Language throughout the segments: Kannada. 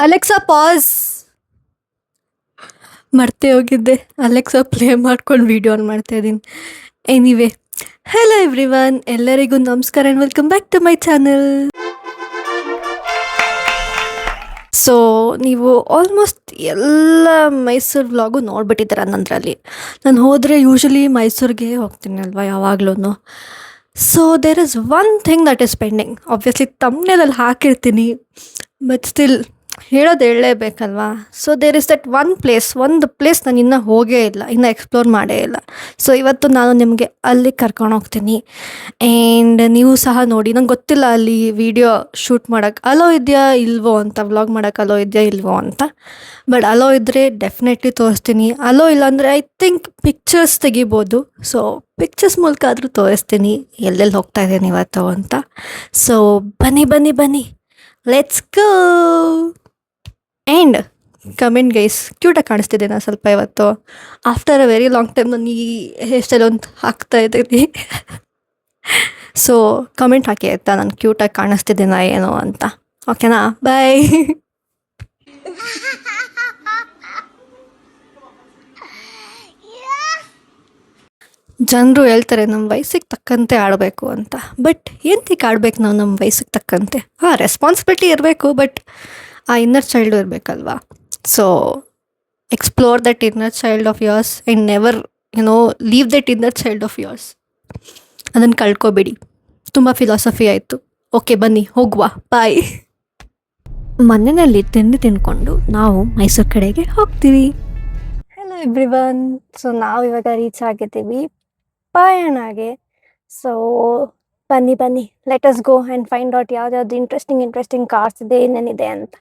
Alexa pause. ಮರ್ತೇ ಹೋಗಿದ್ದೆ. ಅಲೆಕ್ಸಾ ಪ್ಲೇ ಮಾಡ್ಕೊಂಡು ವಿಡಿಯೋ ಆನ್ ಮಾಡ್ತಾ ಇದ್ದೀನಿ. ಎನಿವೆ, ಹಲೋ ಎವ್ರಿವನ್, ಎಲ್ಲರಿಗೂ ನಮಸ್ಕಾರ and welcome back to my channel. So ನೀವು ಆಲ್ಮೋಸ್ಟ್ ಎಲ್ಲ ಮೈಸೂರು ವ್ಲಾಗು ನೋಡ್ಬಿಟ್ಟಿದ್ದೀರ ನನ್ನದ್ರಲ್ಲಿ. ನಾನು ಹೋದರೆ ಯೂಶ್ವಲಿ ಮೈಸೂರಿಗೆ ಹೋಗ್ತೀನಿ ಅಲ್ವಾ ಯಾವಾಗ್ಲೂ. So there is one thing that is pending. Obviously ತಮ್ಮನೇಲಲ್ಲಿ ಹಾಕಿರ್ತೀನಿ, ಬಟ್ ಸ್ಟಿಲ್ ಹೇಳೋದು ಹೇಳಲೇಬೇಕಲ್ವಾ. ಸೊ ದೇರ್ ಇಸ್ ದಟ್ ಒಂದು ಪ್ಲೇಸ್ ನಾನು ಇನ್ನೂ ಹೋಗೇ ಇಲ್ಲ, ಇನ್ನೂ ಎಕ್ಸ್ಪ್ಲೋರ್ ಮಾಡೇ ಇಲ್ಲ. ಸೊ ಇವತ್ತು ನಾನು ನಿಮಗೆ ಅಲ್ಲಿ ಕರ್ಕೊಂಡು ಹೋಗ್ತೀನಿ. ಆ್ಯಂಡ್ ನೀವು ಸಹ ನೋಡಿ. ನಂಗೆ ಗೊತ್ತಿಲ್ಲ ಅಲ್ಲಿ ವಿಡಿಯೋ ಶೂಟ್ ಮಾಡೋಕ್ಕೆ ಅಲೋ ಇದೆಯಾ ಇಲ್ವೋ ಅಂತ, ವ್ಲಾಗ್ ಮಾಡೋಕ್ಕೆ ಅಲೋ ಇದೆಯಾ ಇಲ್ವೋ ಅಂತ. ಬಟ್ ಅಲೋ ಇದ್ದರೆ ಡೆಫಿನೆಟ್ಲಿ ತೋರಿಸ್ತೀನಿ. ಅಲೋ ಇಲ್ಲಾಂದರೆ ಐ ಥಿಂಕ್ ಪಿಕ್ಚರ್ಸ್ ತೆಗಿಬೋದು. ಸೊ ಪಿಕ್ಚರ್ಸ್ ಮೂಲಕ ಆದರೂ ತೋರಿಸ್ತೀನಿ ಎಲ್ಲೆಲ್ಲಿ ಹೋಗ್ತಾ ಇದ್ದೀನಿ ಇವತ್ತು ಅಂತ. ಸೊ ಬನ್ನಿ let's go. And comment guys, ಕ್ಯೂಟಾಗಿ ಕಾಣಿಸ್ತಿದ್ದೆ ನಾನು ಸ್ವಲ್ಪ ಇವತ್ತು. After a very long time ನಾನು ಈ ಹೇರ್ ಸ್ಟೈಲ್ ಒಂದು ಹಾಕ್ತಾ ಇದ್ದೀನಿ. ಸೊ ಕಮೆಂಟ್ ಹಾಕಿ ಆಯಿತಾ, ನಾನು ಕ್ಯೂಟಾಗಿ ಕಾಣಿಸ್ತಿದ್ದೀನಾ ಏನೋ ಅಂತ. ಓಕೆನಾ? ಬಾಯ್. ಜನರು ಹೇಳ್ತಾರೆ ನಮ್ಮ ವಯಸ್ಸಿಗೆ ತಕ್ಕಂತೆ ಆಡಬೇಕು ಅಂತ. ಬಟ್ ಎಂತಕ್ಕೆ ಆಡ್ಬೇಕು ನಾವು ನಮ್ಮ ವಯಸ್ಸಿಗೆ ತಕ್ಕಂತೆ? ರೆಸ್ಪಾನ್ಸಿಬಿಲಿಟಿ ಇರಬೇಕು, ಬಟ್ ಆ ಇನ್ನರ್ ಚೈಲ್ಡು ಇರಬೇಕಲ್ವಾ. So explore that inner child of yours and never leave that inner child of yours. ಅದನ್ನು ಕಳ್ಕೊಬೇಡಿ. ತುಂಬ ಫಿಲಾಸಫಿ ಆಯಿತು. ಓಕೆ ಬನ್ನಿ ಹೋಗುವ, ಬಾಯ್. ಮನೆಯಲ್ಲಿ ತಿಂದ್ಕೊಂಡು ನಾವು ಮೈಸೂರು ಕಡೆಗೆ ಹೋಗ್ತೀವಿ. Hello everyone. ಸೊ ನಾವು ಇವಾಗ ರೀಚ್ ಆಗಿದ್ದೀವಿ ಪಯಣಗೆ. ಸೊ ಬನ್ನಿ let us go and find out ಯಾವ್ದಾವ್ದು ಇಂಟ್ರೆಸ್ಟಿಂಗ್ ಕಾರ್ಸ್ ಇದೆ, ಏನೇನಿದೆ ಅಂತ.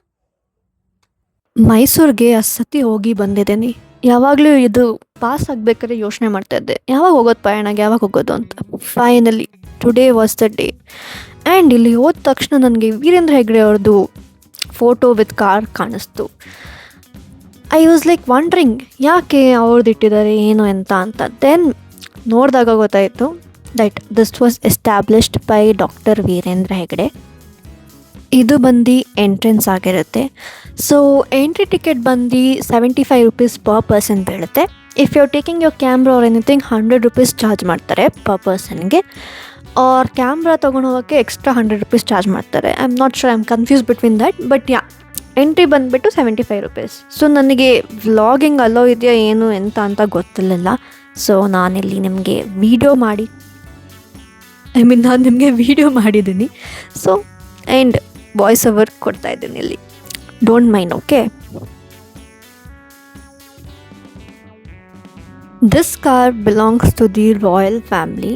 ಮೈಸೂರಿಗೆ ಸತಿ ಹೋಗಿ ಬಂದಿದ್ದೀನಿ. ಯಾವಾಗಲೂ ಇದು ಪಾಸ್ ಆಗಬೇಕಾದ್ರೆ ಯೋಚನೆ ಮಾಡ್ತಾಯಿದ್ದೆ, ಯಾವಾಗ ಹೋಗೋದು ಪಯಣಗೆ, ಯಾವಾಗ ಹೋಗೋದು ಅಂತ. Finally today was the day. And ಇಲ್ಲಿ ಹೋದ ತಕ್ಷಣ ನನಗೆ ವೀರೇಂದ್ರ ಹೆಗ್ಡೆ ಅವ್ರದ್ದು ಫೋಟೋ ವಿತ್ ಕಾರ್ ಕಾಣಿಸ್ತು. ಐ ವಾಸ್ ಲೈಕ್ ವಂಡ್ರಿಂಗ್ ಯಾಕೆ ಅವ್ರದ್ದು ಇಟ್ಟಿದ್ದಾರೆ ಏನು ಅಂತ. ದೆನ್ ನೋಡಿದಾಗ ಗೊತ್ತಾಯಿತು that this was established by doctor Veerendra Hegde. ಇದು ಬಂದು ಎಂಟ್ರೆನ್ಸ್ ಆಗಿರುತ್ತೆ. ಸೊ ಎಂಟ್ರಿ ಟಿಕೆಟ್ ಬಂದು 75 rupees ಪರ್ ಪರ್ಸನ್ ಬೀಳುತ್ತೆ. If you are taking your camera or anything 100 rupees charge ಮಾಡ್ತಾರೆ ಪರ್ ಪರ್ಸನ್ಗೆ. ಆರ್ ಕ್ಯಾಮ್ರಾ ತೊಗೊಂಡು ಹೋಗೋಕ್ಕೆ ಎಕ್ಸ್ಟ್ರಾ 100 rupees ಚಾರ್ಜ್ ಮಾಡ್ತಾರೆ. I am not sure, I am confuse between that. But entry ಬಂದುಬಿಟ್ಟು 75 rupees. ಸೊ ನನಗೆ ವ್ಲಾಗಿಂಗ್ ಅಲೋ ಇದೆಯಾ ಏನು ಅಂತ ಗೊತ್ತಿರಲಿಲ್ಲ. ಸೊ ನಾನಿಲ್ಲಿ ನಿಮಗೆ ನಾನು ನಿಮಗೆ ವೀಡಿಯೋ ಮಾಡಿದ್ದೀನಿ. ಸೊ ಆ್ಯಂಡ್ ವಾಯ್ಸ್ ಓವರ್ ಕೊಡ್ತಾ ಇದ್ದೀನಿ ಇಲ್ಲಿ, don't mind. Okay, this car belongs to the royal family.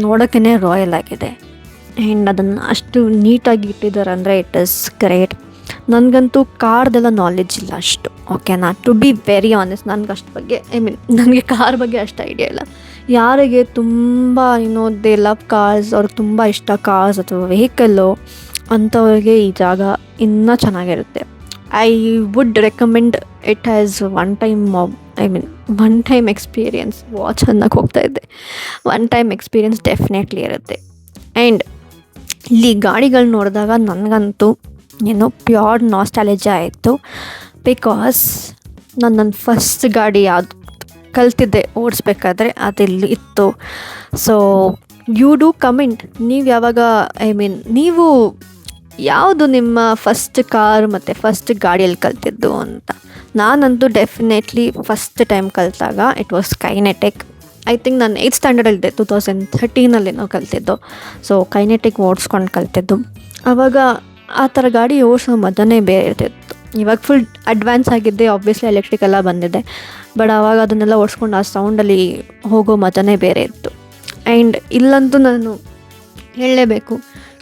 ನೋಡೋಕ್ಕೇ ರಾಯಲ್ ಆಗಿದೆ. ಆ್ಯಂಡ್ ಅದನ್ನು ಅಷ್ಟು ನೀಟಾಗಿ ಇಟ್ಟಿದ್ದಾರೆ ಅಂದರೆ ಇಟ್ ಈಸ್ ಗ್ರೇಟ್. ನನಗಂತೂ ಕಾರ್ದೆಲ್ಲ ನಾಲೆಡ್ಜ್ ಇಲ್ಲ ಅಷ್ಟು, ಓಕೆನಾ, ಟು ಬಿ ವೆರಿ ಆನೆಸ್ಟ್. ನನಗೆ ಅಷ್ಟು ಬಗ್ಗೆ ನನಗೆ ಕಾರ್ ಬಗ್ಗೆ ಅಷ್ಟು ಐಡಿಯಾ ಇಲ್ಲ. ಯಾರಿಗೆ ತುಂಬ ದೇ ಲವ್ ಕಾರ್ಸ್, ಅವ್ರಿಗೆ ತುಂಬ ಇಷ್ಟ ಕಾರ್ಸ್ ಅಥವಾ ವೆಹಿಕಲ್ಲು, ಅಂಥವ್ರಿಗೆ ಈ ಜಾಗ ಇನ್ನೂ ಚೆನ್ನಾಗಿರುತ್ತೆ. I would recommend it as one time experience. Watch ಅನ್ನಕ್ಕೆ ಹೋಗ್ತಾಯಿದ್ದೆ. ಒನ್ ಟೈಮ್ ಎಕ್ಸ್ಪೀರಿಯನ್ಸ್ ಡೆಫಿನೆಟ್ಲಿ ಇರುತ್ತೆ. ಆ್ಯಂಡ್ ಇಲ್ಲಿ ಗಾಡಿಗಳು ನೋಡಿದಾಗ ನನಗಂತೂ ಪ್ಯೂರ್ ನಾಸ್ಟಾಲಜಿ ಆಯಿತು. ಬಿಕಾಸ್ ನನ್ನ ಫಸ್ಟ್ ಗಾಡಿ ಯಾವುದು ಕಲ್ತಿದ್ದೆ ಓಡಿಸ್ಬೇಕಾದ್ರೆ ಅದೆಲ್ಲಿ ಇತ್ತು. ಸೊ ಯು ಡೂ ಕಮೆಂಟ್, ನೀವು ಯಾವಾಗ ನೀವು ಯಾವುದು ನಿಮ್ಮ ಫಸ್ಟ್ ಕಾರ್ ಮತ್ತು ಫಸ್ಟ್ ಗಾಡಿಯಲ್ಲಿ ಕಲ್ತಿದ್ದು ಅಂತ. ನಾನಂತೂ ಡೆಫಿನೆಟ್ಲಿ ಫಸ್ಟ್ ಟೈಮ್ ಕಲಿತಾಗ it was Kinetic. I think ನಾನು 8th ಸ್ಟ್ಯಾಂಡರ್ಡಲ್ಲಿದ್ದೆ, 2013 ನಾವು ಕಲ್ತಿದ್ದು. ಸೊ ಕೈನೆಟಿಕ್ ಓಡಿಸ್ಕೊಂಡು ಕಲ್ತಿದ್ದು. ಆವಾಗ ಆ ಥರ ಗಾಡಿ ಓಡಿಸೋ ಮಜನೇ ಬೇರೆ ಇರ್ತಿತ್ತು. ಇವಾಗ ಫುಲ್ ಅಡ್ವಾನ್ಸ್ ಆಗಿದ್ದೆ, ಆಬ್ವಿಯಸ್ಲಿ ಎಲೆಕ್ಟ್ರಿಕ್ ಎಲ್ಲ ಬಂದಿದೆ. ಬಟ್ ಆವಾಗ ಅದನ್ನೆಲ್ಲ ಓಡಿಸ್ಕೊಂಡು ಆ ಸೌಂಡಲ್ಲಿ ಹೋಗೋ ಮಜನೇ ಬೇರೆ ಇತ್ತು. ಆ್ಯಂಡ್ ಇಲ್ಲಂತೂ ನಾನು ಹೇಳಲೇಬೇಕು,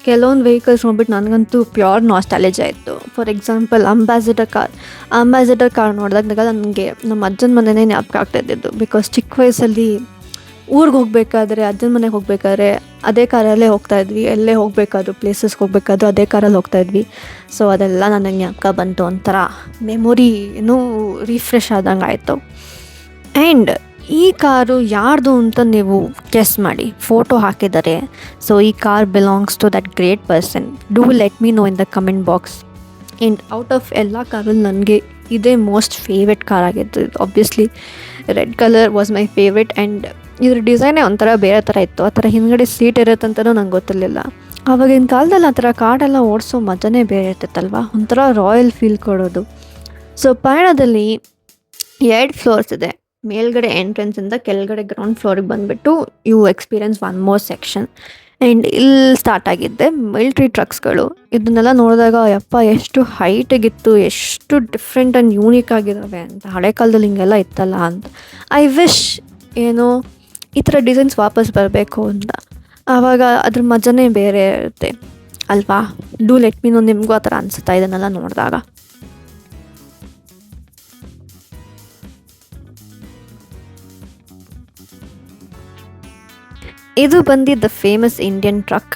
ಕೆಲವೊಂದು ವೆಹಿಕಲ್ಸ್ ನೋಡ್ಬಿಟ್ಟು ನನಗಂತೂ ಪ್ಯೂರ್ ನಾಸ್ಟಾಲಜಿ ಆಯಿತು. ಫಾರ್ ಎಕ್ಸಾಂಪಲ್ ಅಂಬಾಸಿಡರ್ ಕಾರ್ ನೋಡಿದಾಗ ನನಗೆ ನಮ್ಮ ಅಜ್ಜನ ಮನೆಯೇ ಜ್ಞಾಪಕ ಆಗ್ತಾಯಿದ್ದು. ಬಿಕಾಸ್ ಚಿಕ್ಕ ವಯಸ್ಸಲ್ಲಿ ಊರಿಗೆ ಹೋಗಬೇಕಾದ್ರೆ, ಅಜ್ಜನ ಮನೆಗೆ ಹೋಗಬೇಕಾದ್ರೆ ಅದೇ ಕಾರಲ್ಲೇ ಹೋಗ್ತಾಯಿದ್ವಿ. ಎಲ್ಲೇ ಹೋಗಬೇಕಾದ್ರು, ಪ್ಲೇಸಸ್ಗೆ ಹೋಗಬೇಕಾದ್ರು ಅದೇ ಕಾರಲ್ಲಿ ಹೋಗ್ತಾಯಿದ್ವಿ. ಸೊ ಅದೆಲ್ಲ ನನಗೆ ಜ್ಞಾಪಕ ಬಂತು. ಒಂಥರ ಮೆಮೊರಿ ರಿಫ್ರೆಶ್ ಆದಂಗೆ ಆಯಿತು. ಆ್ಯಂಡ್ ಈ ಕಾರು ಯಾರ್ದು ಅಂತ ನೀವು ಗೆಸ್ ಮಾಡಿ. ಫೋಟೋ ಹಾಕಿದ್ದಾರೆ. ಸೊ ಈ car belongs to that great person. Do let me know in the comment box. And out of ಎಲ್ಲ ಕಾರಲ್ಲಿ ನನಗೆ ಇದೇ ಮೋಸ್ಟ್ ಫೇವ್ರೆಟ್ ಕಾರ್ ಆಗಿತ್ತು. Obviously red colour was my favourite. And ಇದ್ರ ಡಿಸೈನೇ ಒಂಥರ ಬೇರೆ ಥರ ಇತ್ತು. ಆ ಥರ ಹಿಂದ್ಗಡೆ ಸೀಟ್ ಇರುತ್ತಂತನೂ ನಂಗೆ ಗೊತ್ತಿರಲಿಲ್ಲ. ಆವಾಗಿನ ಕಾಲದಲ್ಲಿ ಆ ಥರ ಕಾರೆಲ್ಲ ಓಡಿಸೋ ಮಜನೇ ಬೇರೆ ಇರ್ತಿತ್ತಲ್ವ, ಒಂಥರ ರಾಯಲ್ ಫೀಲ್ ಕೊಡೋದು. ಸೊ ಪಯಣದಲ್ಲಿ 2 ಫ್ಲೋರ್ಸ್ ಇದೆ. ಮೇಲ್ಗಡೆ ಎಂಟ್ರೆನ್ಸಿಂದ ಕೆಳಗಡೆ ಗ್ರೌಂಡ್ ಫ್ಲೋರಿಗೆ ಬಂದುಬಿಟ್ಟು you experience one more section. And ಇಲ್ಲಿ ಸ್ಟಾರ್ಟ್ ಆಗಿದ್ದೆ ಮಿಲ್ಟ್ರಿ ಟ್ರಕ್ಸ್ಗಳು. ಇದನ್ನೆಲ್ಲ ನೋಡಿದಾಗ ಯಪ್ಪ ಎಷ್ಟು ಹೈಟಿಗಿತ್ತು, ಎಷ್ಟು ಡಿಫ್ರೆಂಟ್ ಆ್ಯಂಡ್ ಯೂನಿಕ್ ಆಗಿದ್ದಾವೆ ಅಂತ. ಹಳೆ ಕಾಲದಲ್ಲಿ ಹಿಂಗೆಲ್ಲ ಇತ್ತಲ್ಲ ಅಂತ. ಐ ವಿಶ್ ಏನೋ ಈ ಥರ ಡಿಸೈನ್ಸ್ ವಾಪಸ್ ಬರಬೇಕು ಅಂತ. ಆವಾಗ ಅದ್ರ ಮಜನೇ ಬೇರೆ ಇರುತ್ತೆ ಅಲ್ವಾ. ಡೂ ಲೆಟ್ ಮೀ ನೋ ನಿಮಗೂ ಆ ಥರ ಅನಿಸುತ್ತಾ ಇದನ್ನೆಲ್ಲ ನೋಡಿದಾಗ. ಇದು ಬಂದು ದ ಫೇಮಸ್ ಇಂಡಿಯನ್ ಟ್ರಕ್.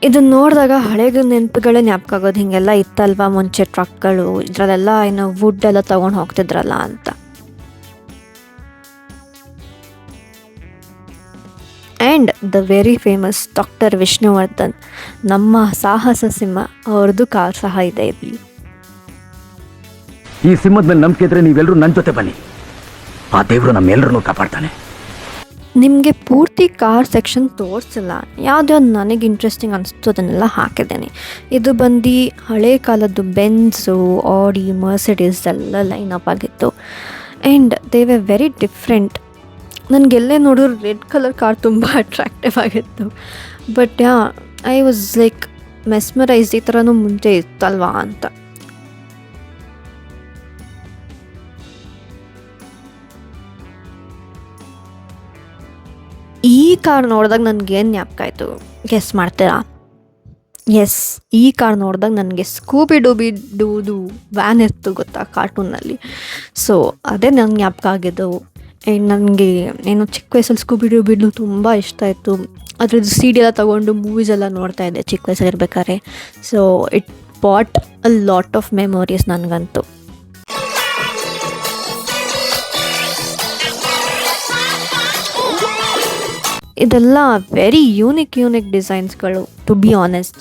ಇದನ್ನು ನೋಡಿದಾಗ ಹಳೆಯ ನೆನಪುಗಳೇ ಜ್ಞಾಪಕ ಆಗೋದು. ಹೀಗೆಲ್ಲ ಇತ್ತಲ್ವ ಮುಂಚೆ ಟ್ರಕ್ಗಳು, ಇದರಲ್ಲೆಲ್ಲ ಏನೋ ವುಡ್ ಎಲ್ಲ ತೊಗೊಂಡು ಹೋಗ್ತಿದ್ರಲ್ಲ ಅಂತ. And the very famous doctor Vishnuvardhan, ನಮ್ಮ ಸಾಹಸ ಸಿಂಹ, ಅವ್ರದ್ದು ಕಾರ್ ಸಹ ಇದೆ ಇಲ್ಲಿ. ಈ ಸಿಂಹದ ಮೇಲೆ ನಂಬಿಕೆ ಇದ್ರೆ ನೀವೆಲ್ಲರೂ ನನ್ನ ಜೊತೆ ಬನ್ನಿ, ಆ ದೇವರು ನಮ್ಮೆಲ್ಲರನ್ನೂ ಕಾಪಾಡ್ತಾನೆ. ನಿಮಗೆ ಪೂರ್ತಿ ಕಾರ್ ಸೆಕ್ಷನ್ ತೋರಿಸಿಲ್ಲ, ಯಾವುದೋ ನನಗೆ ಇಂಟ್ರೆಸ್ಟಿಂಗ್ ಅನಿಸ್ತು ಅದನ್ನೆಲ್ಲ ಹಾಕಿದ್ದೇನೆ. ಇದು ಬಂದು ಹಳೆ ಕಾಲದ್ದು ಬೆನ್ಸು, ಆಡಿ, ಮರ್ಸಿಡೀಸ್ ಎಲ್ಲ ಲೈನಪ್ ಆಗಿತ್ತು. And they were very different. ನನಗೆಲ್ಲೇ ನೋಡಿದ್ರು ರೆಡ್ ಕಲರ್ ಕಾರ್ ತುಂಬ ಅಟ್ರಾಕ್ಟಿವ್ ಆಗಿತ್ತು. But I was like mesmerised, ಈ ಥರನೂ ಮುಂಚೆ ಇತ್ತಲ್ವಾ ಅಂತ. ಈ ಕಾರ್ ನೋಡಿದಾಗ ನನಗೇನು ಜ್ಞಾಪಕ ಆಯಿತು ಗೆಸ್ ಮಾಡ್ತೀರಾ? ಎಸ್, ಈ ಕಾರ್ ನೋಡಿದಾಗ ನನಗೆ ಸ್ಕೂಬಿ ಡೂದು ವ್ಯಾನ್ ಇತ್ತು ಗೊತ್ತಾ ಕಾರ್ಟೂನಲ್ಲಿ. ಸೊ ಅದೇ ನಂಗೆ ಜ್ಞಾಪಕ ಆಗಿದ್ದು. ಆ್ಯಂಡ್ ನನಗೆ ಏನೋ ಚಿಕ್ಕ ವಯಸ್ಸಲ್ಲಿ ಸ್ಕೂಬಿ ಡೂ ತುಂಬ ಇಷ್ಟ ಆಯಿತು. ಅದ್ರದ್ದು CD ಎಲ್ಲ ತೊಗೊಂಡು ಮೂವೀಸ್ ಎಲ್ಲ ನೋಡ್ತಾ ಇದ್ದೆ ಚಿಕ್ಕ ವಯಸ್ಸಲ್ಲಿ ಇರ್ಬೇಕಾದ್ರೆ. So it bought a lot of memories ನನಗಂತೂ. ಇದೆಲ್ಲ ವೆರಿ ಯೂನಿಕ್ ಡಿಸೈನ್ಸ್ಗಳು ಟು ಬಿ ಆನೆಸ್ಟ್.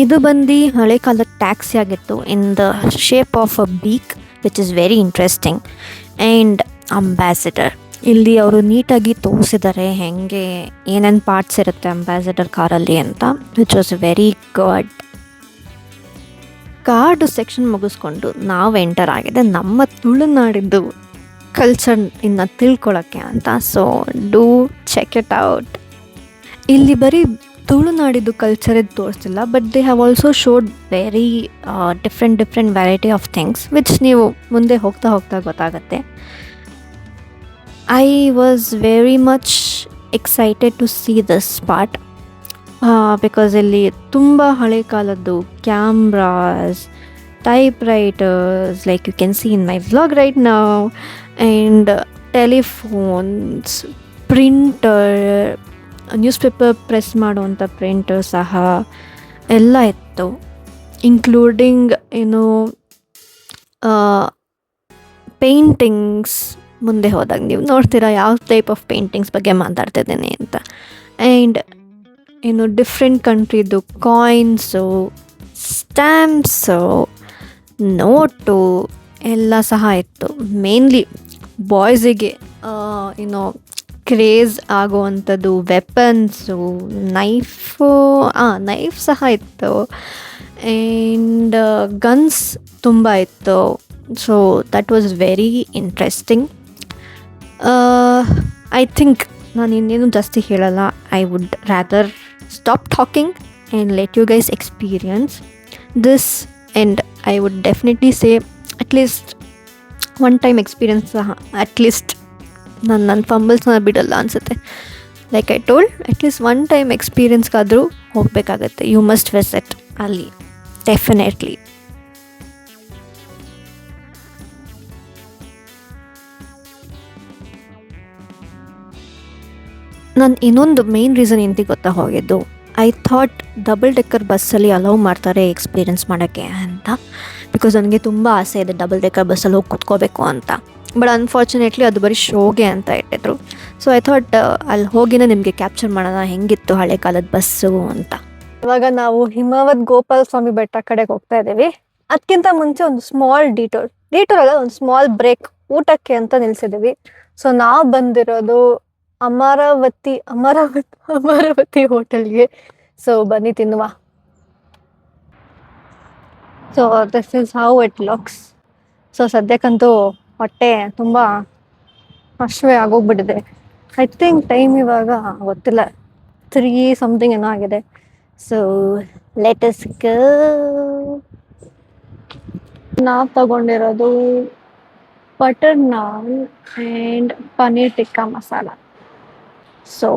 ಇದು ಬಂದು ಹಳೆ ಕಾಲದ ಟ್ಯಾಕ್ಸಿ ಆಗಿತ್ತು in the shape of a beak, which is very interesting. And Ambassador ಇಲ್ಲಿ ಅವರು ನೀಟಾಗಿ ತೋರಿಸಿದ್ದಾರೆ ಹೆಂಗೆ ಏನೇನು ಪಾರ್ಟ್ಸ್ ಇರುತ್ತೆ ಅಂಬಾಸಿಡರ್ ಕಾರಲ್ಲಿ ಅಂತ, which was very good. Card section ಮುಗಿಸ್ಕೊಂಡು ನಾವು ಎಂಟರ್ ಆಗಿದೆ ನಮ್ಮ ತುಳುನಾಡಿದ್ದು ಕಲ್ಚರ್ ಇನ್ನು ತಿಳ್ಕೊಳ್ಳೋಕ್ಕೆ ಅಂತ. So do check it out. ಇಲ್ಲಿ ಬರೀ ತುಳುನಾಡಿದ್ದು ಕಲ್ಚರದ್ದು ತೋರಿಸ್ತಿಲ್ಲ, but they have also showed very different variety of things, which ನೀವು ಮುಂದೆ ಹೋಗ್ತಾ ಗೊತ್ತಾಗುತ್ತೆ. I was very much excited to see this part because ಇಲ್ಲಿ ತುಂಬ ಹಳೆ ಕಾಲದ್ದು cameras, typewriters like you can see in my vlog right now, and telephones, printer, newspaper press ಮಾಡುವಂಥ ಪ್ರಿಂಟರ್ ಸಹ ಎಲ್ಲ ಇತ್ತು. ಇನ್ಕ್ಲೂಡಿಂಗ್ ಏನು ಪೇಂಟಿಂಗ್ಸ್. ಮುಂದೆ ಹೋದಾಗ ನೀವು ನೋಡ್ತೀರಾ ಯಾವ ಟೈಪ್ ಆಫ್ ಪೇಂಟಿಂಗ್ಸ್ ಬಗ್ಗೆ ಮಾತಾಡ್ತಿದ್ದೀನಿ ಅಂತ. ಆ್ಯಂಡ್ ಏನು ಡಿಫ್ರೆಂಟ್ ಕಂಟ್ರಿದು ಕಾಯಿನ್ಸು, ಸ್ಟ್ಯಾಂಪ್ಸು, ನೋಟು ಎಲ್ಲ ಸಹ ಇತ್ತು. ಮೇನ್ಲಿ ಬಾಯ್ಸಿಗೆ ಏನೋ ಕ್ರೇಜ್ ಆಗುವಂಥದ್ದು ವೆಪನ್ಸು, ನೈಫ್ ಸಹ ಇತ್ತು. ಆ್ಯಂಡ್ ಗನ್ಸ್ ತುಂಬ ಇತ್ತು. So that was very interesting. I think ನಾನು ಇನ್ನೇನು ಜಾಸ್ತಿ ಹೇಳಲ್ಲ. I would rather stop talking and let you guys experience this. And I would definitely say at least one time experience ಸಹ, ಅಟ್ಲೀಸ್ಟ್ ನನ್ನ ಫಂಬಲ್ಸ್ನ ಬಿಡಲ್ಲ ಅನಿಸುತ್ತೆ. Like I told, at least one time ಎಕ್ಸ್ಪೀರಿಯನ್ಸ್ಗಾದರೂ ಹೋಗಬೇಕಾಗತ್ತೆ. ಯು ಮಸ್ಟ್ ವಿಸಿಟ್ ಅಲ್ಲಿ ಡೆಫಿನೆಟ್ಲಿ. ನಾನು ಇನ್ನೊಂದು ಮೇನ್ ರೀಸನ್ ಎಂತ ಗೊತ್ತಾ ಹೋಗಿದ್ದು, ಐ ಥಾಟ್ ಡಬಲ್ ಡೆಕ್ಕರ್ ಬಸ್ಸಲ್ಲಿ ಅಲೌ ಮಾಡ್ತಾರೆ ಎಕ್ಸ್ಪೀರಿಯನ್ಸ್ ಮಾಡೋಕ್ಕೆ ಅಂತ. ಬಿಕಾಸ್ ನನಗೆ ತುಂಬ ಆಸೆ ಇದೆ ಡಬಲ್ ಡೆಕ್ಕರ್ ಬಸ್ಸಲ್ಲಿ ಹೋಗಿ ಕೂತ್ಕೋಬೇಕು ಅಂತ. ಬಟ್ ಅನ್ಫಾರ್ಚುನೇಟ್ಲಿ ಅದು ಬರೀ ಶೋಗೆ ಅಂತ ಇಟ್ಟಿದ್ರು. ಸೊ ಐ ಥಾಟ್ ಅಲ್ಲಿ ಹೋಗಿನೇ ನಿಮಗೆ ಕ್ಯಾಪ್ಚರ್ ಮಾಡೋಣ ಹೆಂಗಿತ್ತು ಹಳೆ ಕಾಲದ ಬಸ್ಸು ಅಂತ. ಇವಾಗ ನಾವು ಹಿಮವದ್ ಗೋಪಾಲ ಸ್ವಾಮಿ ಬೆಟ್ಟ ಕಡೆಗೆ ಹೋಗ್ತಾ ಇದ್ದೀವಿ. ಅದಕ್ಕಿಂತ ಮುಂಚೆ ಒಂದು ಸ್ಮಾಲ್ ಡಿಟೋರ್ ಅಲ್ಲ, ಒಂದು ಸ್ಮಾಲ್ ಬ್ರೇಕ್ ಊಟಕ್ಕೆ ಅಂತ ನಿಲ್ಸಿದ್ದೀವಿ. ಸೊ ನಾವು ಬಂದಿರೋದು ಅಮರಾವತಿ ಹೋಟೆಲ್ಗೆ. ಸೊ ಬನ್ನಿ ತಿನ್ನುವ. So this is how it looks. So ಸದ್ಯಕ್ಕಂತೂ ಹೊಟ್ಟೆ ತುಂಬ ಹಶ್ವೆ ಆಗೋಗ್ಬಿಟ್ಟಿದೆ. ಐ ಥಿಂಕ್ ಟೈಮ್ ಇವಾಗ ಗೊತ್ತಿಲ್ಲ 3 ಸಮಥಿಂಗ್ ಏನೋ ಆಗಿದೆ. So let us go. ನಾವು ತಗೊಂಡಿರೋದು butter naan and paneer tikka masala. So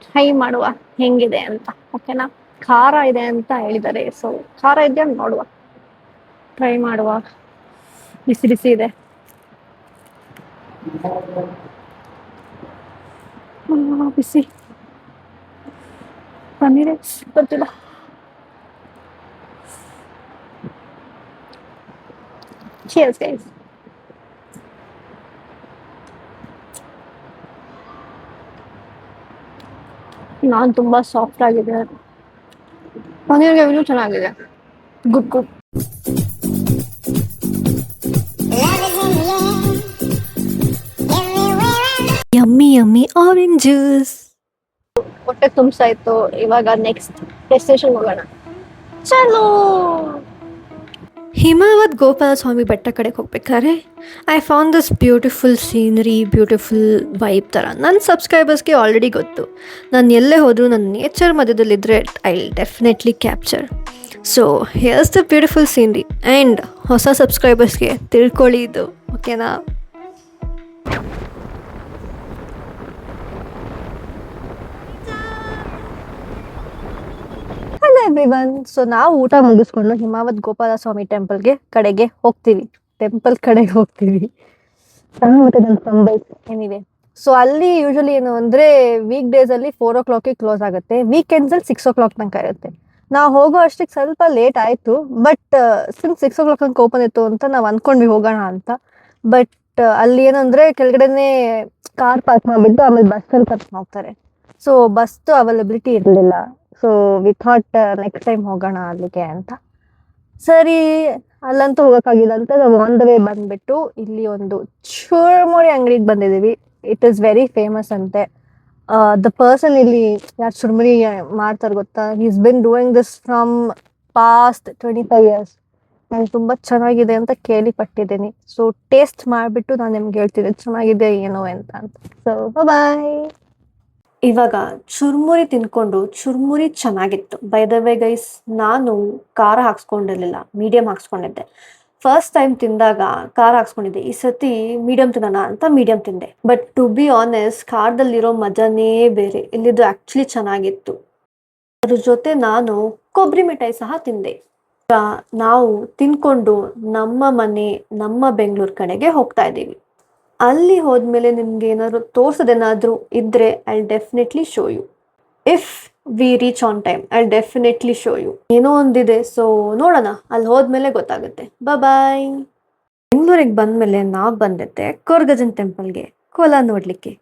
try ಮಾಡುವ ಹೆಂಗಿದೆ ಅಂತ. ಓಕೆನಾ? ಖಾರ ಇದೆ ಅಂತ ಹೇಳಿದ್ದಾರೆ. ಸೊ ಖಾರ ಇದೆಯಾ ನೋಡುವ, ಟ್ರೈ ಮಾಡುವ. ಬಿಸಿ ಬಿಸಿ ಇದೆ. ಬಿಸಿ ಪನ್ನೀರೇ ಗೊತ್ತಿಲ್ಲ. Cheers guys. ನಾನ್ ತುಂಬಾ ಸಾಫ್ಟ್ ಆಗಿದೆ, ಪನ್ನೀರ್ ಗ್ರೇವಿನೂ ಚೆನ್ನಾಗಿದೆ. ಗುಡ್. Yummy orange juice. ಹೊಟ್ಟೆ ತುಂಬಿಸಾಯ್ತು. ಇವಾಗ ನೆಕ್ಸ್ಟ್ ಡೆಸ್ಟಿನೇಷನ್ ಹೋಗೋಣ. ಚಲೋ. ಹಿಮವದ್ ಗೋಪಾಲ ಸ್ವಾಮಿ ಬೆಟ್ಟ ಕಡೆಗೆ ಹೋಗ್ಬೇಕಾದ್ರೆ I found this beautiful scenery, beautiful vibe ಥರ. ನನ್ನ ಸಬ್ಸ್ಕ್ರೈಬರ್ಸ್ಗೆ ಆಲ್ರೆಡಿ ಗೊತ್ತು, ನಾನು ಎಲ್ಲೇ ಹೋದರೂ ನನ್ನ ನೇಚರ್ ಮಧ್ಯದಲ್ಲಿದ್ದರೆ I will definitely capture. So here's the beautiful scenery. And ಹೊಸ ಸಬ್ಸ್ಕ್ರೈಬರ್ಸ್ಗೆ ತಿಳ್ಕೊಳ್ಳಿ ಇದು, ಓಕೆನಾ? Hello everyone. ಸೊ ನಾವು ಊಟ ಮುಗಿಸ್ಕೊಂಡು ಹಿಮವದ್ ಗೋಪಾಲ ಸ್ವಾಮಿ ಕಡೆಗೆ ಹೋಗ್ತೀವಿ. ಎನಿವೆ, ಸೊ ಅಲ್ಲಿ ಯೂಶಲಿ ಏನು ಅಂದರೆ ವೀಕ್ ಡೇಸಲ್ಲಿ 4 o'clock ಕ್ಲೋಸ್ ಆಗುತ್ತೆ. ವೀಕೆಂಡ್ಸಲ್ಲಿ 6 o'clock ತನಕ ಇರುತ್ತೆ. ನಾವು ಹೋಗೋ ಅಷ್ಟಕ್ಕೆ ಸ್ವಲ್ಪ ಲೇಟ್ ಆಯಿತು. ಬಟ್ ಸಿನ್ಸ್ 6 o'clock ತನಕ ಓಪನ್ ಇತ್ತು ಅಂತ ನಾವು ಅಂದ್ಕೊಂಡ್ವಿ ಹೋಗೋಣ ಅಂತ. ಬಟ್ ಅಲ್ಲಿ ಏನಂದರೆ ಕೆಳಗಡೆನೇ ಕಾರ್ ಪಾರ್ಕ್ ಮಾಡಿಬಿಟ್ಟು ಆಮೇಲೆ ಬಸ್ಸಲ್ಲಿ ಕರ್ಕೊಂಡು ಹೋಗ್ತಾರೆ. ಸೊ ಬಸ್ದು ಅವೈಲಬಿಲಿಟಿ ಇರಲಿಲ್ಲ. So we thought next time ಹೋಗೋಣ ಅಲ್ಲಿಗೆ ಅಂತ. ಸರಿ, ಅಲ್ಲಂತೂ ಹೋಗೋಕ್ಕಾಗಿಲ್ಲ ಅಂತ ನಾವು ಆನ್ ದ ವೇ ಬಂದುಬಿಟ್ಟು ಇಲ್ಲಿ ಒಂದು ಚುರುಮುರಿ ಅಂಗಡಿಗೆ ಬಂದಿದ್ದೀವಿ. ಇಟ್ ಈಸ್ ವೆರಿ ಫೇಮಸ್ ಅಂತೆ. ದ ಪರ್ಸನ್ ಇಲ್ಲಿ ಯಾರು ಚುರುಮುರಿ ಮಾಡ್ತಾರೆ ಗೊತ್ತಾ, is been doing this from past 25 years. ನಂಗೆ ತುಂಬ ಚೆನ್ನಾಗಿದೆ ಅಂತ ಕೇಳಿಪಟ್ಟಿದ್ದೀನಿ. ಸೊ ಟೇಸ್ಟ್ ಮಾಡಿಬಿಟ್ಟು ನಾನು ನಿಮ್ಗೆ ಹೇಳ್ತೀನಿ ಚೆನ್ನಾಗಿದೆ ಏನೋ ಅಂತ. So bye. ಇವಾಗ ಚುರುಮುರಿ ತಿನ್ಕೊಂಡು, ಚುರುಮುರಿ ಚೆನ್ನಾಗಿತ್ತು. ಬೈ ದ ವೇ ಗೈಸ್, ನಾನು ಖಾರ ಹಾಕ್ಸ್ಕೊಂಡಿರಲಿಲ್ಲ, ಮೀಡಿಯಮ್ ಹಾಕ್ಸ್ಕೊಂಡಿದ್ದೆ. ಫಸ್ಟ್ ಟೈಮ್ ತಿಂದಾಗ ಖಾರ ಹಾಕ್ಸ್ಕೊಂಡಿದ್ದೆ. ಈ ಸತಿ ಮೀಡಿಯಮ್ ತಿನ್ನೋಣ ಅಂತ ಮೀಡಿಯಮ್ ತಿಂದೆ. ಬಟ್ ಟು ಬಿ ಆನೆಸ್ಟ್, ಖಾರದಲ್ಲಿರೋ ಮಜಾನೇ ಬೇರೆ. ಇಲ್ಲಿದ್ದು ಆ್ಯಕ್ಚುಲಿ ಚೆನ್ನಾಗಿತ್ತು. ಅದ್ರ ಜೊತೆ ನಾನು ಕೊಬ್ಬರಿ ಮಿಠಾಯಿ ಸಹ ತಿಂದೆ. ನಾವು ತಿನ್ಕೊಂಡು ನಮ್ಮ ಮನೆ, ನಮ್ಮ ಬೆಂಗಳೂರು ಕಡೆಗೆ ಹೋಗ್ತಾ ಇದ್ದೀವಿ. ಅಲ್ಲಿ ಹೋದ್ಮೇಲೆ ನಿಮ್ಗೆ ಏನಾದ್ರು ತೋರ್ಸೋದೇನಾದರೂ ಇದ್ದರೆ I definitely show you. If we reach on time I definitely show you. ಏನೋ ಒಂದಿದೆ, ಸೊ ನೋಡೋಣ, ಅಲ್ಲಿ ಹೋದ್ಮೇಲೆ ಗೊತ್ತಾಗುತ್ತೆ. ಬಾಯ್. ಬೆಂಗಳೂರಿಗೆ ಬಂದಮೇಲೆ ನಾವು ಬಂದಿದ್ದೆ ಕೋರಗಜ್ಜನ ಟೆಂಪಲ್ಗೆ ಕೋಲ ನೋಡಲಿಕ್ಕೆ.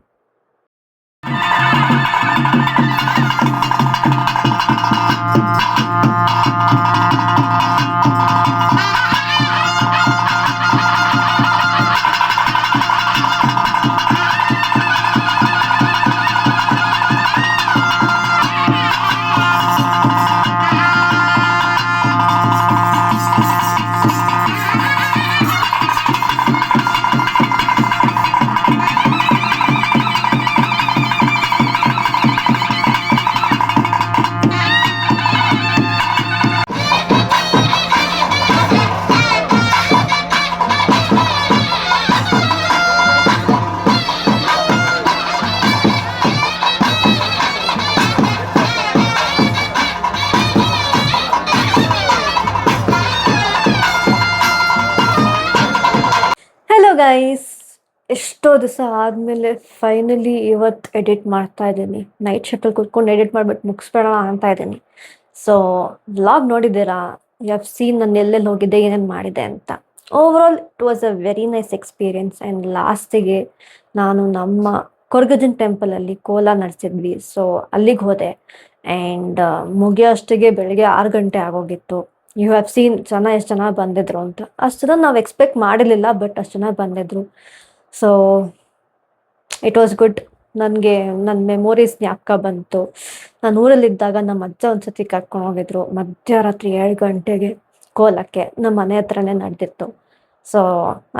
ಗೈಸ್, ಎಷ್ಟೋ ದಿವಸ ಆದಮೇಲೆ ಫೈನಲಿ ಇವತ್ತು ಎಡಿಟ್ ಮಾಡ್ತಾ ಇದ್ದೀನಿ. ನೈಟ್ ಶಿಫ್ಟಲ್ಲಿ ಕೂತ್ಕೊಂಡು ಎಡಿಟ್ ಮಾಡಿಬಿಟ್ಟು ಮುಗಿಸ್ಬೇಡ ಅಂತ ಇದ್ದೀನಿ. ಸೊ ವ್ಲಾಗ್ ನೋಡಿದ್ದೀರಾ, ಯು ಹ್ಯಾವ್ ಸೀನ್ ನಾನು ಎಲ್ಲೆಲ್ಲಿ ಹೋಗಿದ್ದೆ, ಏನೇನು ಮಾಡಿದೆ ಅಂತ. Overall it was a very nice experience. And ಲಾಸ್ಟಿಗೆ ನಾನು ನಮ್ಮ ಕೊರ್ಗಜ್ಜನ ಟೆಂಪಲಲ್ಲಿ ಕೋಲ ನಡೆಸಿದ್ವಿ, ಸೊ ಅಲ್ಲಿಗೆ ಹೋದೆ. ಆ್ಯಂಡ್ ಮುಗಿಯೋ ಅಷ್ಟಿಗೆ ಬೆಳಗ್ಗೆ 6 ಗಂಟೆ ಆಗೋಗಿತ್ತು. ಯು ಹ್ಯಾವ್ ಸೀನ್ ಜನ ಎಷ್ಟು ಜನ ಬಂದಿದ್ರು ಅಂತ. ಅಷ್ಟು ಜನ ನಾವು ಎಕ್ಸ್ಪೆಕ್ಟ್ ಮಾಡಿರಲಿಲ್ಲ, ಬಟ್ ಅಷ್ಟು ಜನ ಬಂದಿದ್ರು. So it was good. ನನಗೆ ನನ್ನ ಮೆಮೊರೀಸ್ ಜ್ಞಾಪಕ ಬಂತು. ನಾನು ಊರಲ್ಲಿದ್ದಾಗ ನಮ್ಮ ಅಜ್ಜ ಒಂದ್ಸತಿ ಕರ್ಕೊಂಡು ಹೋಗಿದ್ರು ಮಧ್ಯರಾತ್ರಿ 7 ಗಂಟೆಗೆ ಕೋಲಕ್ಕೆ. ನಮ್ಮ ಮನೆ ಹತ್ರನೇ ನಡೆದಿತ್ತು. ಸೊ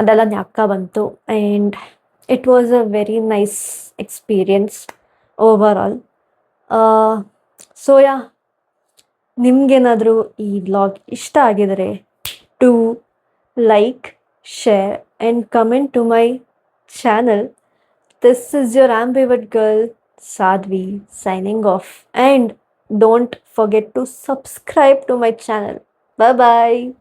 ಅದೆಲ್ಲ ಜ್ಞಾಪಕ ಬಂತು. And it was a very nice experience overall. So yeah, ನಿಮ್ಗೇನಾದರೂ ಈ ವ್ಲಾಗ್ ಇಷ್ಟ ಆಗಿದರೆ to like, share and comment to my channel. This is your ambivert girl Sadhvi signing off, and don't forget to subscribe to my channel. Bye bye.